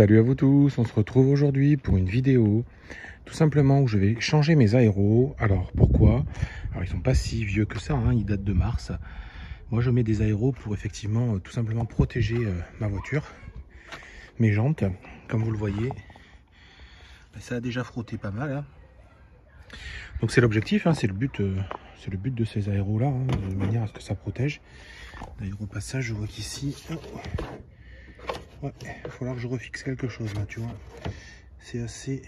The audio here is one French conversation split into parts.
Salut à vous tous, on se retrouve aujourd'hui pour une vidéo tout simplement où je vais changer mes aéros. Alors pourquoi? Alors ils sont pas si vieux que ça, hein, ils datent de mars. Moi je mets des aéros pour effectivement tout simplement protéger ma voiture, mes jantes. Comme vous le voyez, ça a déjà frotté pas mal, hein. Donc c'est l'objectif, hein, c'est le but de ces aéros là, hein, de manière à ce que ça protège. D'ailleurs au passage je vois qu'ici... Ouais, il va falloir que je refixe quelque chose là, tu vois. C'est assez...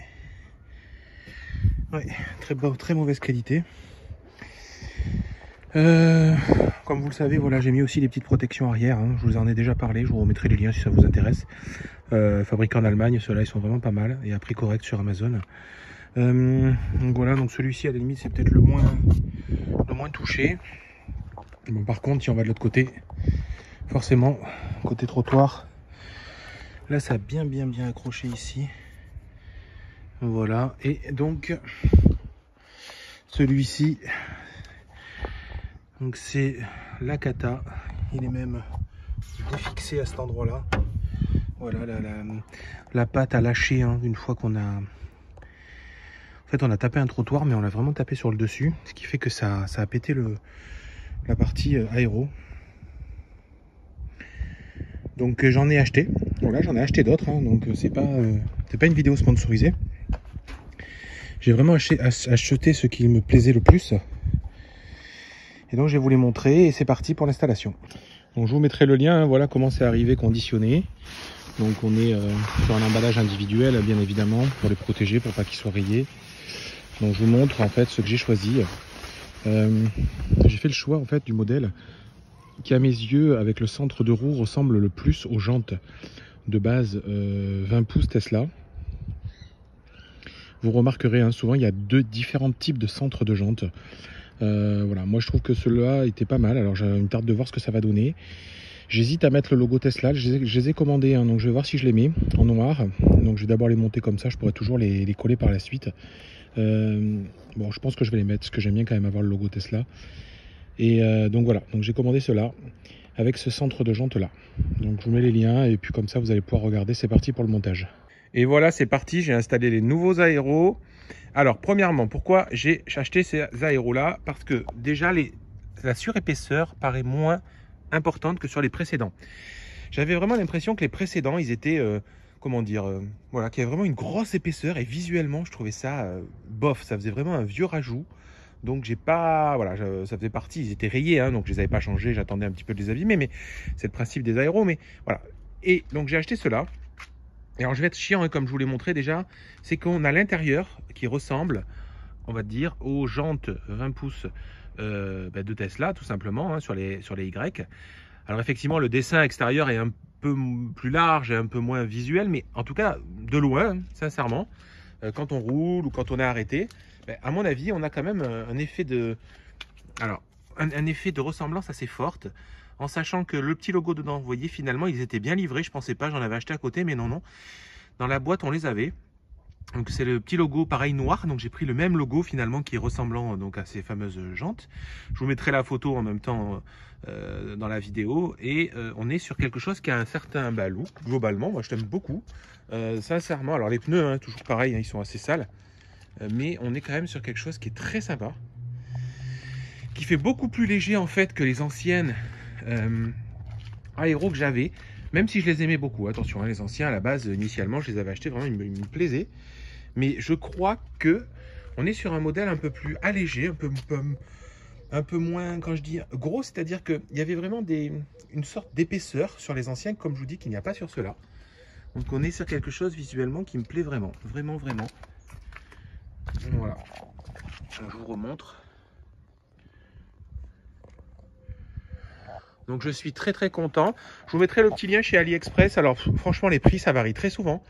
Ouais, très mauvaise qualité. Comme vous le savez, voilà, j'ai mis aussi des petites protections arrière, hein. Je vous en ai déjà parlé, je vous remettrai les liens si ça vous intéresse. Fabriqués en Allemagne, ceux-là ils sont vraiment pas mal et à prix correct sur Amazon. Donc voilà, donc celui-ci à la limite c'est peut-être le moins touché. Bon, par contre, si on va de l'autre côté, forcément, côté trottoir, là ça a bien accroché ici. Voilà, et donc celui-ci, donc c'est la cata, il est même défixé à cet endroit là. Voilà, la patte a lâché, hein, une fois qu'on a... En fait on a tapé un trottoir mais on l'a vraiment tapé sur le dessus, ce qui fait que ça a pété la partie aéro. Donc j'en ai acheté, voilà, j'en ai acheté d'autres, hein, donc c'est pas une vidéo sponsorisée. J'ai vraiment acheté ce qui me plaisait le plus. Et donc je vais vous les montrer et c'est parti pour l'installation. Donc je vous mettrai le lien, hein, voilà comment c'est arrivé conditionné. Donc on est sur un emballage individuel bien évidemment pour les protéger, pour pas qu'ils soient rayés. Donc je vous montre en fait ce que j'ai choisi. J'ai fait le choix en fait du modèle qui à mes yeux avec le centre de roue ressemble le plus aux jantes de base 20 pouces Tesla. Vous remarquerez, hein, souvent il y a deux différents types de centres de jantes. Voilà, moi je trouve que ceux-là étaient pas mal, alors j'ai une tarte de voir ce que ça va donner. J'hésite à mettre le logo Tesla, je les ai commandés, hein, donc je vais voir si je les mets en noir. Donc je vais d'abord les monter comme ça, je pourrais toujours les coller par la suite. Bon, je pense que je vais les mettre, parce que j'aime bien quand même avoir le logo Tesla. Et donc voilà, donc j'ai commandé ceux-là, avec ce centre de jante là. Donc je vous mets les liens, et puis comme ça vous allez pouvoir regarder, c'est parti pour le montage. Et voilà, c'est parti, j'ai installé les nouveaux aéros. Alors, premièrement, pourquoi j'ai acheté ces aéros-là? Parce que déjà, la surépaisseur paraît moins importante que sur les précédents. J'avais vraiment l'impression que les précédents, ils étaient, comment dire, voilà, qu'il y avait vraiment une grosse épaisseur. Et visuellement, je trouvais ça bof, ça faisait vraiment un vieux rajout. Donc, j'ai pas, voilà, ça faisait partie, ils étaient rayés, hein, donc je les avais pas changés, j'attendais un petit peu de les abîmer, mais c'est le principe des aéros, mais voilà. Et donc, j'ai acheté ceux-là. Et alors je vais être chiant, hein, comme je vous l'ai montré déjà, c'est qu'on a l'intérieur qui ressemble, on va dire, aux jantes 20 pouces de Tesla, tout simplement, hein, sur les Y. Alors effectivement, le dessin extérieur est un peu plus large et un peu moins visuel, mais en tout cas, de loin, sincèrement, quand on roule ou quand on est arrêté, à mon avis, on a quand même un effet de... Alors, un effet de ressemblance assez forte, en sachant que le petit logo dedans, vous voyez, finalement, ils étaient bien livrés. Je pensais pas, j'en avais acheté à côté, mais non. Dans la boîte, on les avait. Donc, c'est le petit logo, pareil, noir. Donc, j'ai pris le même logo, finalement, qui est ressemblant donc, à ces fameuses jantes. Je vous mettrai la photo en même temps dans la vidéo. Et on est sur quelque chose qui a un certain look, globalement. Moi, je t'aime beaucoup. Sincèrement, alors les pneus, hein, toujours pareil, hein, ils sont assez sales. Mais on est quand même sur quelque chose qui est très sympa, qui fait beaucoup plus léger en fait que les anciennes aéros que j'avais, même si je les aimais beaucoup. Attention, hein, les anciens à la base, initialement, je les avais achetés, vraiment, ils me plaisaient. Mais je crois que on est sur un modèle un peu plus allégé, un peu moins, quand je dis gros, c'est-à-dire qu'il y avait vraiment une sorte d'épaisseur sur les anciens, comme je vous dis, qu'il n'y a pas sur ceux-là. Donc on est sur quelque chose visuellement qui me plaît vraiment. Voilà. Je vous remontre. Donc je suis très content. Je vous mettrai le petit lien chez AliExpress. Alors franchement les prix ça varie très souvent.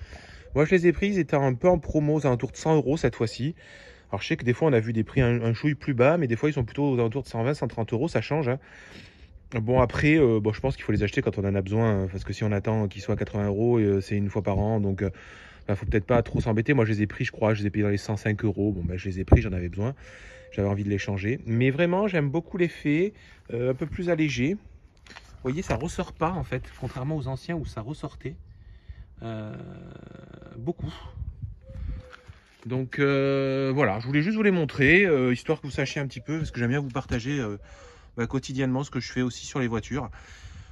Moi je les ai pris, ils étaient un peu en promo aux alentours de 100 € cette fois-ci. Alors je sais que des fois on a vu des prix un chouille plus bas, mais des fois ils sont plutôt aux alentours de 120, 130 €, ça change, hein. Bon après, je pense qu'il faut les acheter quand on en a besoin, hein, parce que si on attend qu'ils soient à 80 €, c'est une fois par an, donc faut peut-être pas trop s'embêter. Moi je les ai pris, je crois, je les ai payés dans les 105 €. Bon je les ai pris, j'en avais besoin, j'avais envie de les changer. Mais vraiment j'aime beaucoup l'effet, un peu plus allégé. Vous voyez, ça ressort pas en fait, contrairement aux anciens où ça ressortait. Beaucoup. Donc voilà, je voulais juste vous les montrer, histoire que vous sachiez un petit peu, parce que j'aime bien vous partager quotidiennement ce que je fais aussi sur les voitures.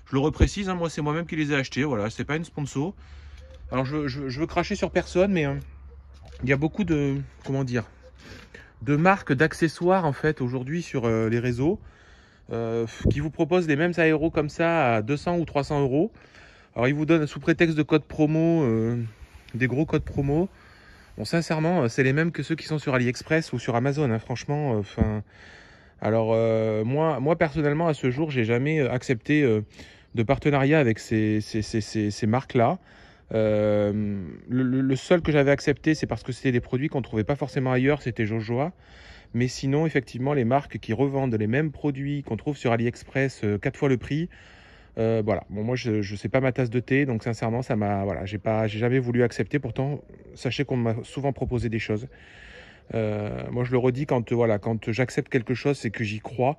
Je le reprécise, hein, moi c'est moi-même qui les ai achetés, voilà, c'est pas une sponsor. Alors je veux cracher sur personne, mais il y a beaucoup de, comment dire, de marques, d'accessoires en fait aujourd'hui sur les réseaux qui vous proposent les mêmes aéros comme ça à 200 ou 300 euros. Alors ils vous donnent sous prétexte de code promo, des gros codes promo. Bon, sincèrement, c'est les mêmes que ceux qui sont sur AliExpress ou sur Amazon, hein, franchement. Alors moi personnellement, à ce jour, j'ai jamais accepté de partenariat avec ces marques-là. Le seul que j'avais accepté, c'est parce que c'était des produits qu'on ne trouvait pas forcément ailleurs, c'était Jojoa. Mais sinon, effectivement, les marques qui revendent les mêmes produits qu'on trouve sur AliExpress 4 fois le prix, voilà. Bon, moi, je sais pas ma tasse de thé, donc sincèrement, ça m'a, voilà, j'ai jamais voulu accepter. Pourtant, sachez qu'on m'a souvent proposé des choses. Moi, je le redis, quand j'accepte quelque chose, c'est que j'y crois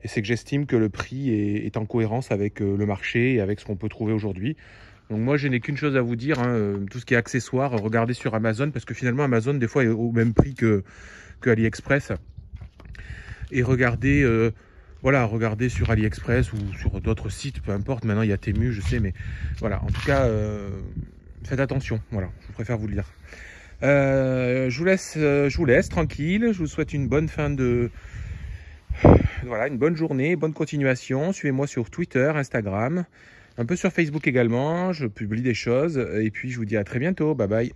et c'est que j'estime que le prix est en cohérence avec le marché et avec ce qu'on peut trouver aujourd'hui. Donc moi, je n'ai qu'une chose à vous dire, hein, tout ce qui est accessoires, regardez sur Amazon, parce que finalement, Amazon, des fois, est au même prix que AliExpress. Et regardez, regardez sur AliExpress ou sur d'autres sites, peu importe. Maintenant, il y a Temu, je sais, mais voilà. En tout cas, faites attention. Voilà, je préfère vous le dire. Je vous laisse tranquille. Je vous souhaite une bonne fin de, voilà, une bonne journée, bonne continuation. Suivez-moi sur Twitter, Instagram, un peu sur Facebook également. Je publie des choses et puis je vous dis à très bientôt. Bye bye.